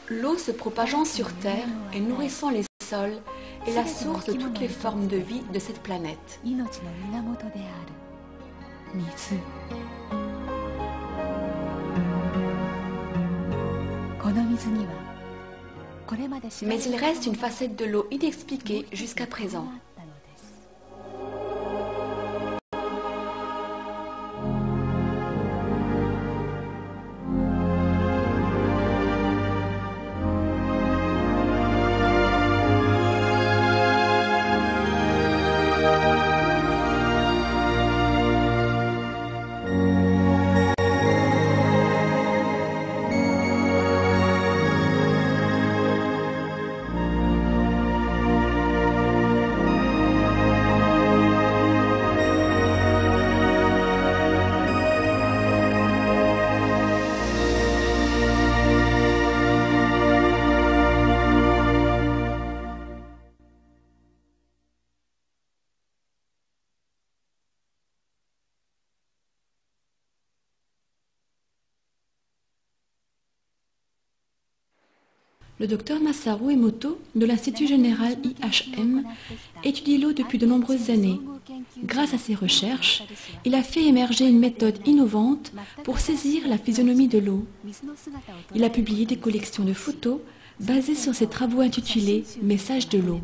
L'eau se propageant sur Terre et nourrissant les sols est la source de toutes les formes de vie de cette planète. Mais il reste une facette de l'eau inexpliquée jusqu'à présent. Le docteur Masaru Emoto de l'Institut général IHM étudie l'eau depuis de nombreuses années. Grâce à ses recherches, il a fait émerger une méthode innovante pour saisir la physionomie de l'eau. Il a publié des collections de photos basées sur ses travaux intitulés « Messages de l'eau ».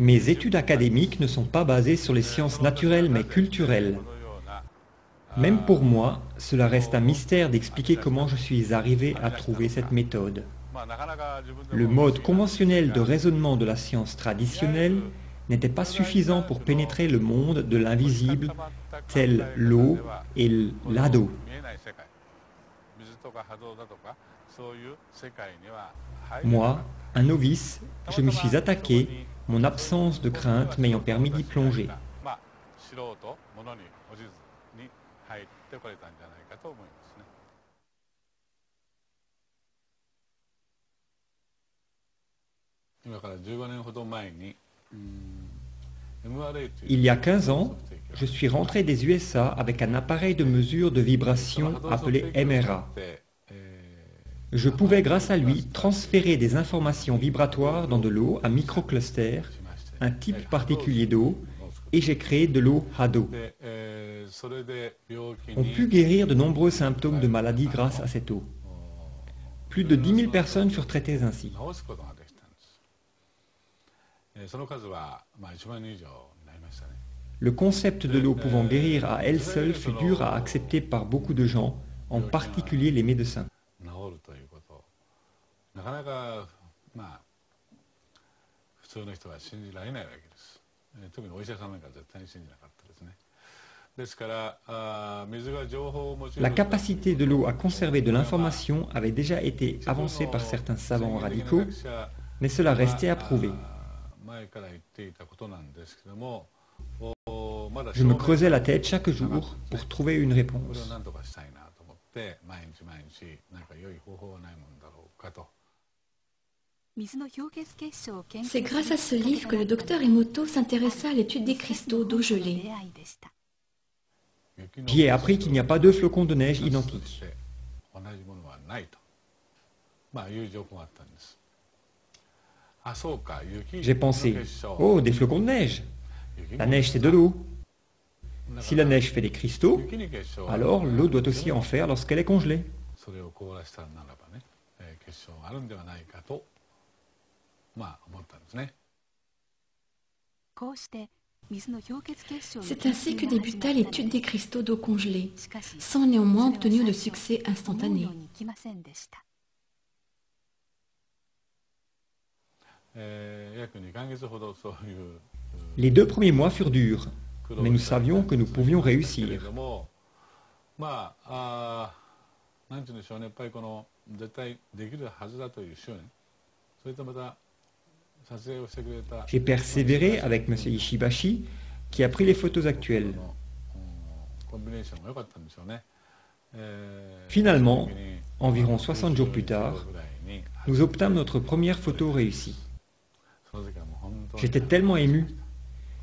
Mes études académiques ne sont pas basées sur les sciences naturelles mais culturelles. Même pour moi, cela reste un mystère d'expliquer comment je suis arrivé à trouver cette méthode. Le mode conventionnel de raisonnement de la science traditionnelle n'était pas suffisant pour pénétrer le monde de l'invisible, tel l'eau et l'ado. Moi, un novice, je m'y suis attaqué, mon absence de crainte m'ayant permis d'y plonger. Il y a 15 ans, je suis rentré des USA avec un appareil de mesure de vibration appelé MRA. Je pouvais, grâce à lui, transférer des informations vibratoires dans de l'eau à microcluster, un type particulier d'eau, et j'ai créé de l'eau Hado. On put guérir de nombreux symptômes de maladie grâce à cette eau. Plus de 10 000 personnes furent traitées ainsi. Le concept de l'eau pouvant guérir à elle seule fut dur à accepter par beaucoup de gens, en particulier les médecins. La capacité de l'eau à conserver de l'information avait déjà été avancée par certains savants radicaux, mais cela restait à prouver. Je me creusais la tête chaque jour pour trouver une réponse. C'est grâce à ce livre que le docteur Emoto s'intéressa à l'étude des cristaux d'eau gelée. J'y ai appris qu'il n'y a pas deux flocons de neige identiques. J'ai pensé, oh, des flocons de neige. La neige, c'est de l'eau. Si la neige fait des cristaux, alors l'eau doit aussi en faire lorsqu'elle est congelée. C'est ainsi que débuta l'étude des cristaux d'eau congelée, sans néanmoins obtenir de succès instantané. Les 2 premiers mois furent durs, mais nous savions que nous pouvions réussir. J'ai persévéré avec M. Ishibashi, qui a pris les photos actuelles. Finalement, environ 60 jours plus tard, nous obtînmes notre première photo réussie. J'étais tellement ému.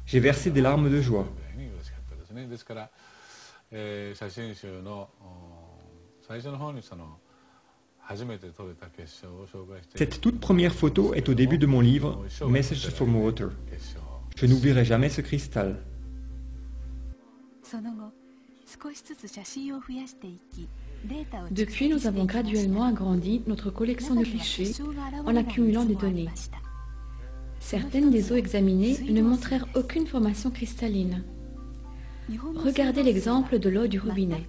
J'ai versé des larmes de joie. Cette toute première photo est au début de mon livre « Message from Water ». Je n'oublierai jamais ce cristal. Depuis, nous avons graduellement agrandi notre collection de clichés en accumulant des données. Certaines des eaux examinées ne montrèrent aucune formation cristalline. Regardez l'exemple de l'eau du robinet.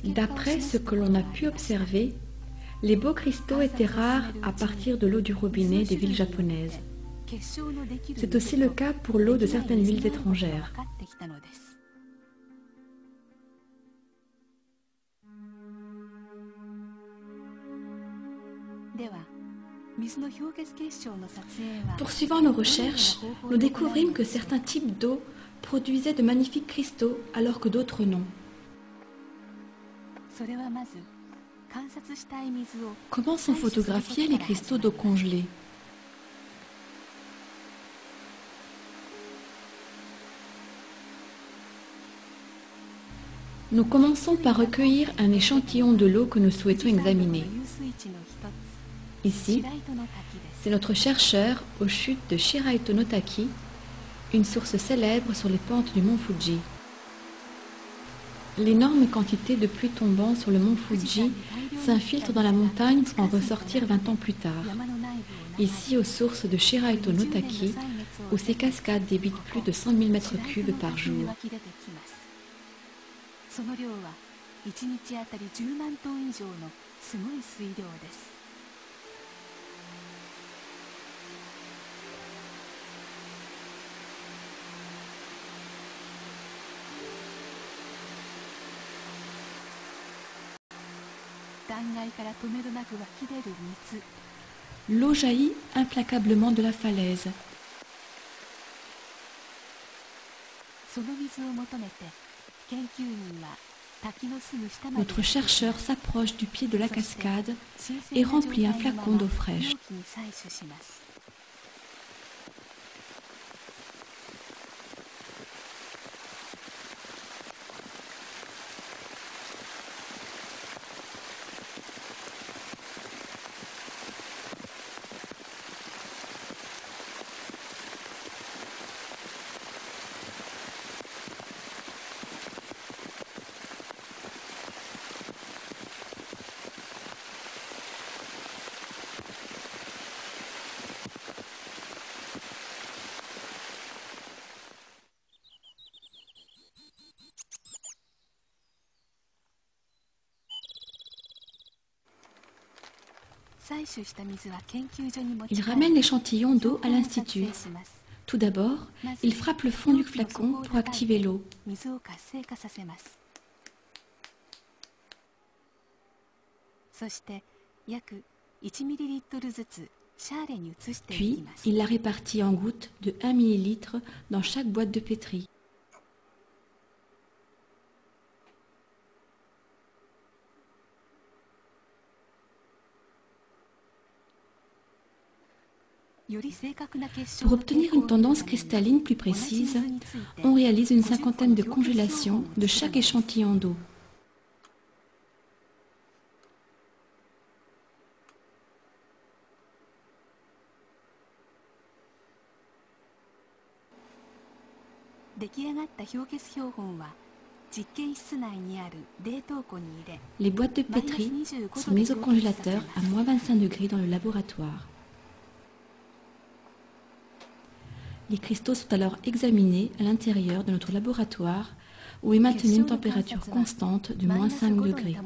D'après ce que l'on a pu observer, les beaux cristaux étaient rares à partir de l'eau du robinet des villes japonaises. C'est aussi le cas pour l'eau de certaines villes étrangères. Poursuivant nos recherches, nous découvrîmes que certains types d'eau produisaient de magnifiques cristaux alors que d'autres non. Comment sont photographiés les cristaux d'eau congelée? Nous commençons par recueillir un échantillon de l'eau que nous souhaitons examiner. Ici, c'est notre chercheur aux chutes de Shiraito no Taki, une source célèbre sur les pentes du mont Fuji. L'énorme quantité de pluie tombant sur le mont Fuji s'infiltre dans la montagne pour en ressortir 20 ans plus tard. Ici, aux sources de Shiraito no Taki, où ces cascades débitent plus de 100 000 m3 par jour. L'eau jaillit implacablement de la falaise. Notre chercheur s'approche du pied de la cascade et remplit un flacon d'eau fraîche. Il ramène l'échantillon d'eau à l'Institut. Tout d'abord, il frappe le fond du flacon pour activer l'eau. Puis, il la répartit en gouttes de 1 ml dans chaque boîte de pétri. Pour obtenir une tendance cristalline plus précise, on réalise une cinquantaine de congélations de chaque échantillon d'eau. Les boîtes de pétri sont mises au congélateur à moins 25 degrés dans le laboratoire. Les cristaux sont alors examinés à l'intérieur de notre laboratoire où est maintenue une température constante de moins 5 degrés.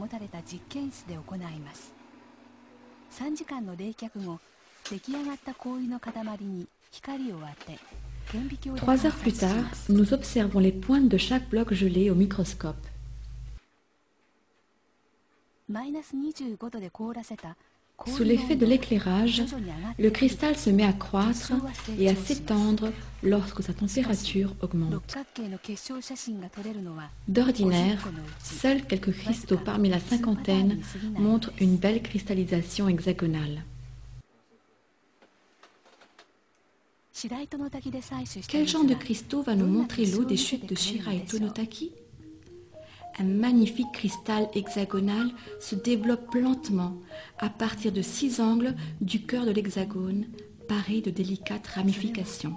3 heures plus tard, nous observons les pointes de chaque bloc gelé au microscope. Sous l'effet de l'éclairage, le cristal se met à croître et à s'étendre lorsque sa température augmente. D'ordinaire, seuls quelques cristaux parmi la cinquantaine montrent une belle cristallisation hexagonale. Quel genre de cristaux va nous montrer l'eau des chutes de Shiraito no Taki? Un magnifique cristal hexagonal se développe lentement à partir de 6 angles du cœur de l'hexagone, paré de délicates ramifications.